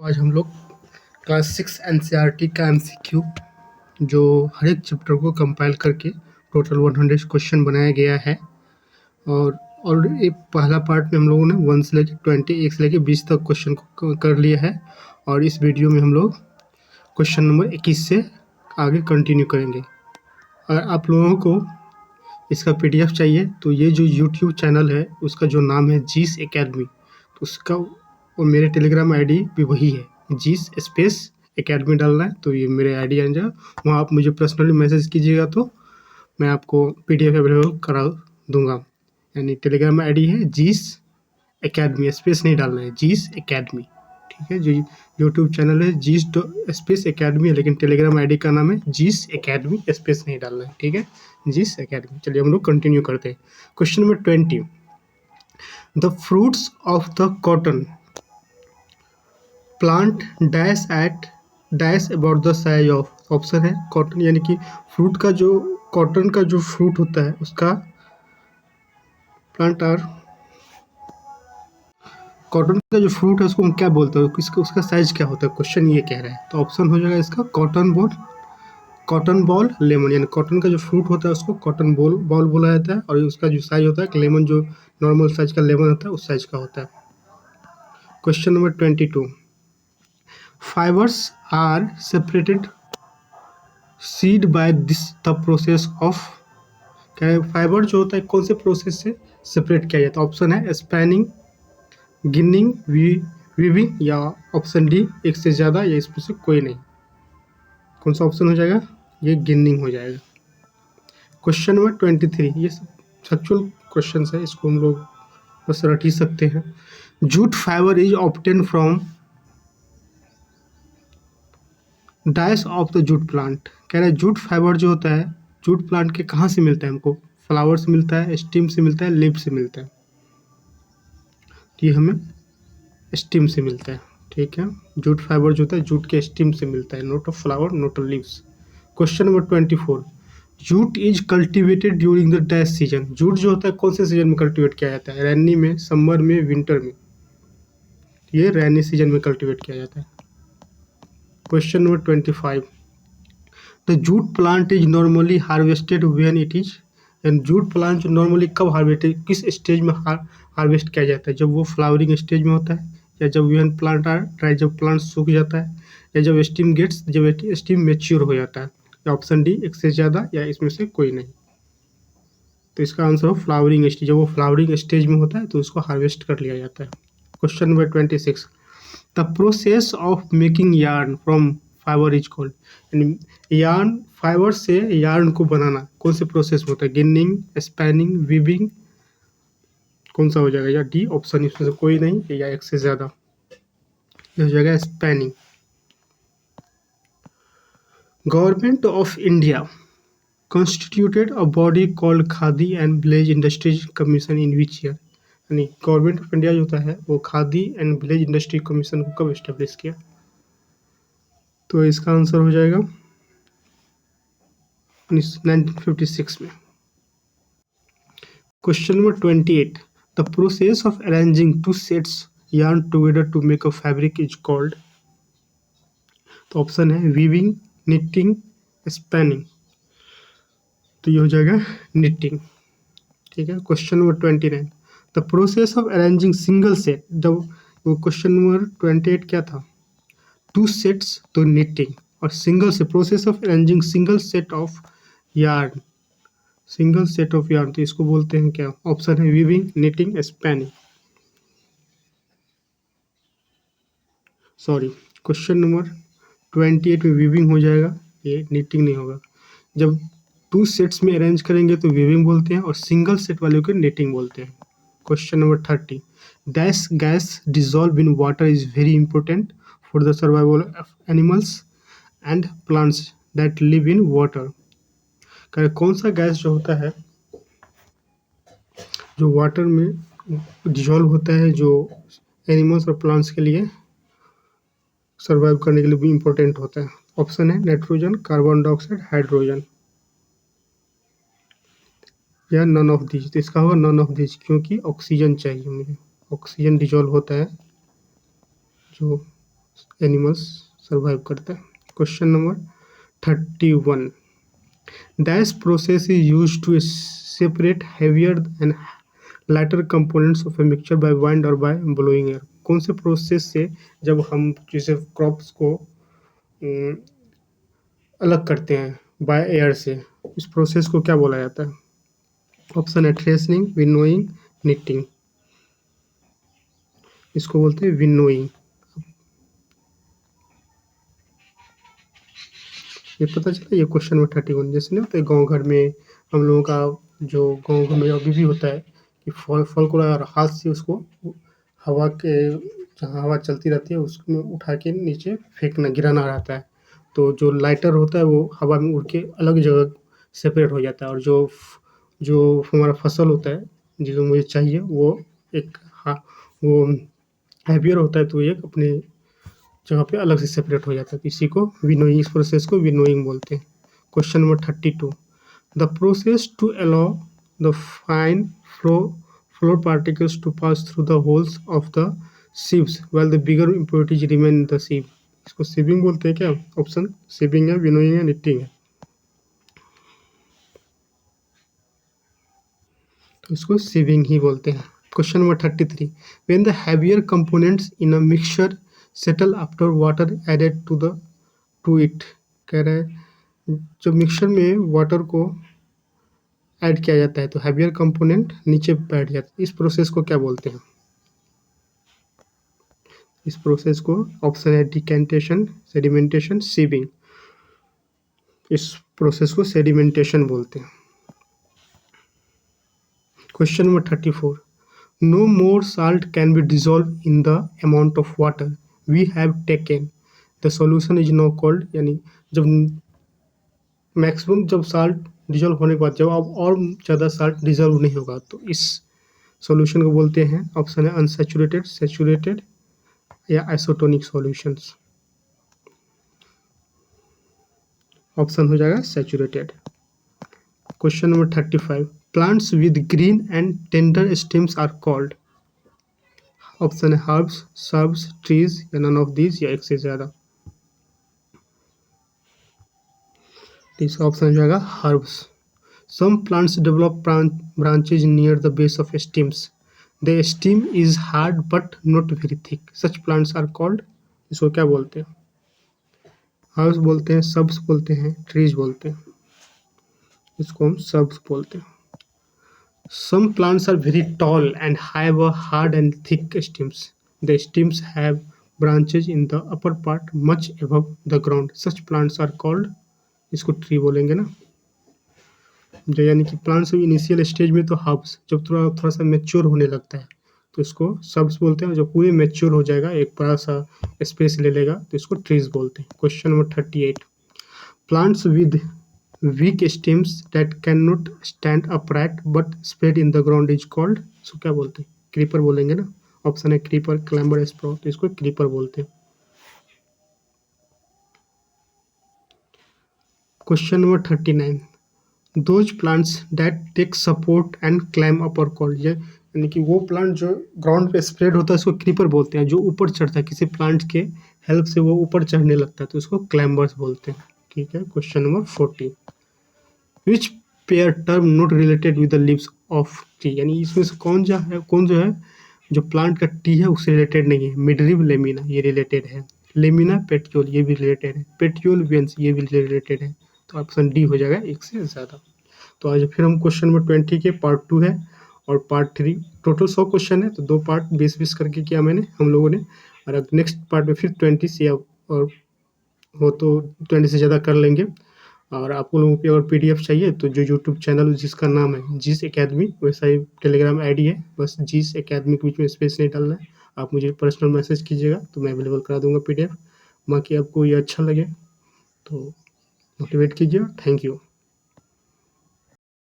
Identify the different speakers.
Speaker 1: तो आज हम लोग क्लास 6 एनसीईआरटी का एमसीक्यू जो हर एक चैप्टर को कंपाइल करके टोटल 100 क्वेश्चन बनाया गया है। और एक पहला पार्ट में हम लोगों ने 1 से लेकर 21 से लेकर 20 तक क्वेश्चन को कर लिया है और इस वीडियो में हम लोग क्वेश्चन नंबर 21 से आगे कंटिन्यू करेंगे। अगर आप लोगों को इसका पीडीएफ चाहिए तो ये जो यूट्यूब चैनल है उसका जो नाम है जीस एकेडमी, तो उसका और मेरे टेलीग्राम आईडी भी वही है, जीस स्पेस एकेडमी डालना है तो ये मेरे आईडी आ जाएगा। वहाँ आप मुझे पर्सनली मैसेज कीजिएगा तो मैं आपको पीडीएफ अवेलेबल करा दूंगा। यानी टेलीग्राम आईडी है जीस एकेडमी, स्पेस नहीं डालना है, जीस एकेडमी, ठीक है। जो यूट्यूब चैनल है जीस स्पेस एकेडमी है, लेकिन टेलीग्राम आईडी का नाम है जीस एकेडमी, स्पेस नहीं डालना है, ठीक है, जीस एकेडमी। चलिए हम लोग कंटिन्यू करते हैं। Question number 20, the fruits of the cotton plant dash at dash about the size of, option है कॉटन, यानी कि फ्रूट का जो कॉटन का जो फ्रूट होता है उसका प्लांट और कॉटन का जो फ्रूट है उसको हम क्या बोलते हैं, उसका साइज क्या होता है, क्वेश्चन ये कह रहा है। तो ऑप्शन हो जाएगा इसका कॉटन बॉल लेमन, यानी कॉटन का जो फ्रूट होता है उसको कॉटन बॉल बोला जाता है और उसका जो साइज होता है लेमन, जो नॉर्मल साइज का लेमन होता है उस साइज का होता है। Question number 22, fibers are separated seed by this the process of, क्या है फाइबर जो होता है कौन से प्रोसेस से सेपरेट किया जाता है। ऑप्शन है स्पैनिंग, गिनिंग, वीविंग या ऑप्शन डी एक से ज़्यादा या इसमें से कोई नहीं। कौन सा ऑप्शन हो जाएगा, ये गिनिंग हो जाएगा। क्वेश्चन नंबर 23, ये फैक्चुअल क्वेश्चन है, इसको हम लोग बस रट ही सकते हैं। Jute fibre is obtain from dice of the jute plant, कह रहा है जूट फाइबर जो होता है जूट प्लांट के कहाँ से मिलता है, हमको फ्लावर से मिलता है, स्टीम से मिलता है, लीफ से मिलता है। ये हमें स्टीम से मिलता है, ठीक है। जूट फाइबर जो होता है जूट के स्टीम से मिलता है, note of flower, note of leaves. Question number 24, jute is cultivated during the dash season, jute जो होता है कौन से सीजन में कल्टिवेट किया जाता है, रैनी में, समर में, विंटर में। ये रैनी सीजन में कल्टिवेट किया जाता है। Question number 25, the jute plant is normally harvested when it is, and jute plant जो नॉर्मली कब हार्वेस्टेड, किस स्टेज में हार्वेस्ट किया जाता है, जब वो फ्लावरिंग स्टेज में होता है, या जब व्हेन प्लांट आर ड्राई, जब प्लांट सूख जाता है, या जब स्टीम मेच्योर हो जाता है। या ऑप्शन डी एक से ज़्यादा या इसमें से कोई नहीं। तो इसका आंसर हो फ्लावरिंग स्टेज, जब वो फ्लावरिंग स्टेज में होता है तो उसको हार्वेस्ट कर लिया जाता है। Question number 26, the process of making yarn from fibre is called, यानी यार्न फाइबर से यार्न को बनाना कौन से प्रोसेस में होता है, गिनिंग, स्पैनिंग, वीविंग, कौन सा हो जाएगा, या डी ऑप्शन इसमें से कोई नहीं या एक से ज़्यादा, ये हो जाएगा spanning. Government of India constituted a body called khadi and village industries commission in which year, यानी गवर्नमेंट ऑफ इंडिया जो होता है वो khadi and village industry commission को कब इस्टेब्लिश किया। तो इसका आंसर हो जाएगा 1956 में। Question number 28, the process of arranging two sets yarn together to make a fabric is called, तो ऑप्शन है वीविंग, निटिंग, स्पैनिंग, तो ये हो जाएगा निटिंग, ठीक है। Question number 29, the process of arranging single set, जब वो क्वेश्चन नंबर 28 क्या था, टू सेट्स तो निटिंग, और सिंगल से process of arranging single set of yarn, single set of yarn तो इसको बोलते हैं क्या, ऑप्शन है weaving, knitting, spanning, sorry question number 28 में वीविंग हो जाएगा, ये निटिंग नहीं होगा। जब टू सेट्स में अरेंज करेंगे तो वीविंग बोलते हैं और सिंगल सेट वाले को निटिंग बोलते हैं। Question number 30, dash gas dissolve in water is very important for the survival of animals and plants that live in water, कौन सा गैस जो होता है जो वाटर में डिजॉल्व होता है, जो एनिमल्स और प्लांट्स के लिए सर्वाइव करने के लिए भी इम्पोर्टेंट होता है। ऑप्शन है नाइट्रोजन, कार्बन डाइऑक्साइड, हाइड्रोजन, या नन ऑफ दीज। तो इसका होगा नन ऑफ दीज, क्योंकि ऑक्सीजन चाहिए मुझे, ऑक्सीजन डिजॉल्व होता है जो एनिमल्स सर्वाइव करता है। Question number 31, dash process is use to separate heavier and lighter components of a mixture by wind और बाय ब्लोइंग एयर। कौन से प्रोसेस से जब हम जैसे क्रॉप्स को अलग करते हैं बाय एयर से, इस प्रोसेस को क्या बोला जाता है? ऑप्शन है थ्रेशनिंग, विनोइंग, निटिंग। इसको बोलते हैं विनोइंग। ये पता चला, ये क्वेश्चन नंबर 31। जैसे नहीं होता है गाँव घर में हम लोगों का, जो गाँव घर में अभी भी होता है कि फल को हाथ से उसको हवा के, जहाँ हवा चलती रहती है उसमें उठा के नीचे फेंकना, गिराना रहता है। तो जो लाइटर होता है वो हवा में उड़ के अलग जगह सेपरेट हो जाता है, और जो हमारा फसल होता है जो मुझे चाहिए वो एक वो हैवियर होता है, तो एक अपने जगह पे अलग से सेपरेट हो जाता है। तो इसी को विनोइंग, इस प्रोसेस को विनोइंग बोलते हैं। Question number 32, the process to allow the fine flour particles to pass through the holes of the sieves while the bigger impurities remain in the sieve. इसको सीविंग बोलते हैं क्या? ऑप्शन सीविंग है, winnowing है, knitting है। तो इसको sieving ही बोलते हैं। Question number 33, when the heavier components in a mixture settle after water added to it. कह रहा है जब मिक्सचर में वाटर को ऐड किया जाता है तो हैवियर कंपोनेंट नीचे बैठ जाता है। इस प्रोसेस को क्या बोलते हैं? इस प्रोसेस को ऑप्शन है डिकेंटेशन, सेडिमेंटेशन, सीविंग। इस प्रोसेस को सेडिमेंटेशन बोलते हैं। Question number 34, no more salt can be dissolve in the amount of water we have taken, the solution is now called. यानी जब मैक्सिमम जब साल्ट डिजॉल्व होने के बाद जब अब और ज़्यादा साल्ट डिजॉल्व नहीं होगा तो इस सॉल्यूशन को बोलते हैं, ऑप्शन है अनसैचुरेटेड, सैचुरेटेड या आइसोटोनिक सॉल्यूशंस। ऑप्शन हो जाएगा saturated. Question number 35, plants with green and tender stems are called. Option है हर्ब्स, श्रब्स, ट्रीज या नन ऑफ दीज या एक से ज़्यादा। इसका ऑप्शन हो जाएगा herbs. Some plants develop branches near the base of stems. The stem is hard but not very thick. Such plants are called, इसको क्या बोलते हैं? हर्ब्स बोलते हैं, सब्स बोलते हैं, ट्रीज बोलते हैं। इसको हम सब्स बोलते हैं। Some plants are very tall and have a hard and thick stems. The stems have branches in the upper part much above the ground. Such plants are called, इसको tree बोलेंगे ना। जो यानी कि प्लांट्स इनिशियल स्टेज में तो herbs, जब थोड़ा सा मैच्योर होने लगता है तो इसको सब्स बोलते हैं। जब पूरे मैच्योर हो जाएगा, एक बड़ा सा स्पेस ले लेगा, तो इसको ट्रीज बोलते हैं। Question number 38, plants with weak stems that can not stand upright but spread in the ground is called, इसको क्या बोलते हैं? क्रीपर बोलेंगे ना। ऑप्शन है क्रीपर, क्लाइंबर, स्प्राउट, तो इसको क्रीपर बोलते हैं। Question number 39, those plants that take support and climb up are called. यानी कि वो प्लांट जो ग्राउंड पे स्प्रेड होता है उसको क्रीपर बोलते हैं। जो ऊपर चढ़ता है, किसी प्लांट के हेल्प से वो ऊपर चढ़ने लगता है तो उसको क्लाइंबर्स बोलते हैं। ठीक है। Question number 40, which pair term not related with the leaves of tree. यानी इसमें से कौन जो है जो प्लांट का टी है उससे रिलेटेड नहीं है? मिडरिव, लेमिना, ये रिलेटेड है। लेमिना, पेटियोल, ये भी रिलेटेड है। पेटियोल, वेंस, ये भी रिलेटेड है। तो ऑप्शन डी हो जाएगा, एक से ज़्यादा। तो आज फिर हम क्वेश्चन नंबर 20 के पार्ट 2 है और पार्ट 3, टोटल 100 क्वेश्चन है तो 2 पार्ट 20-20 करके किया मैंने, हम लोगों ने। और अब नेक्स्ट पार्ट में फिर 20 से और हो तो 20 से ज़्यादा कर लेंगे। और आप लोगों को अगर PDF चाहिए तो जो यूट्यूब चैनल जिसका नाम है जीस एकेडमी, वैसा ही टेलीग्राम ID है, बस जीस एकेडमी के बीच में स्पेस नहीं डालना है। आप मुझे पर्सनल मैसेज कीजिएगा तो मैं अवेलेबल करा दूंगा PDF। बाकी आपको ये अच्छा लगे तो मोटिवेट कीजिए। Thank you.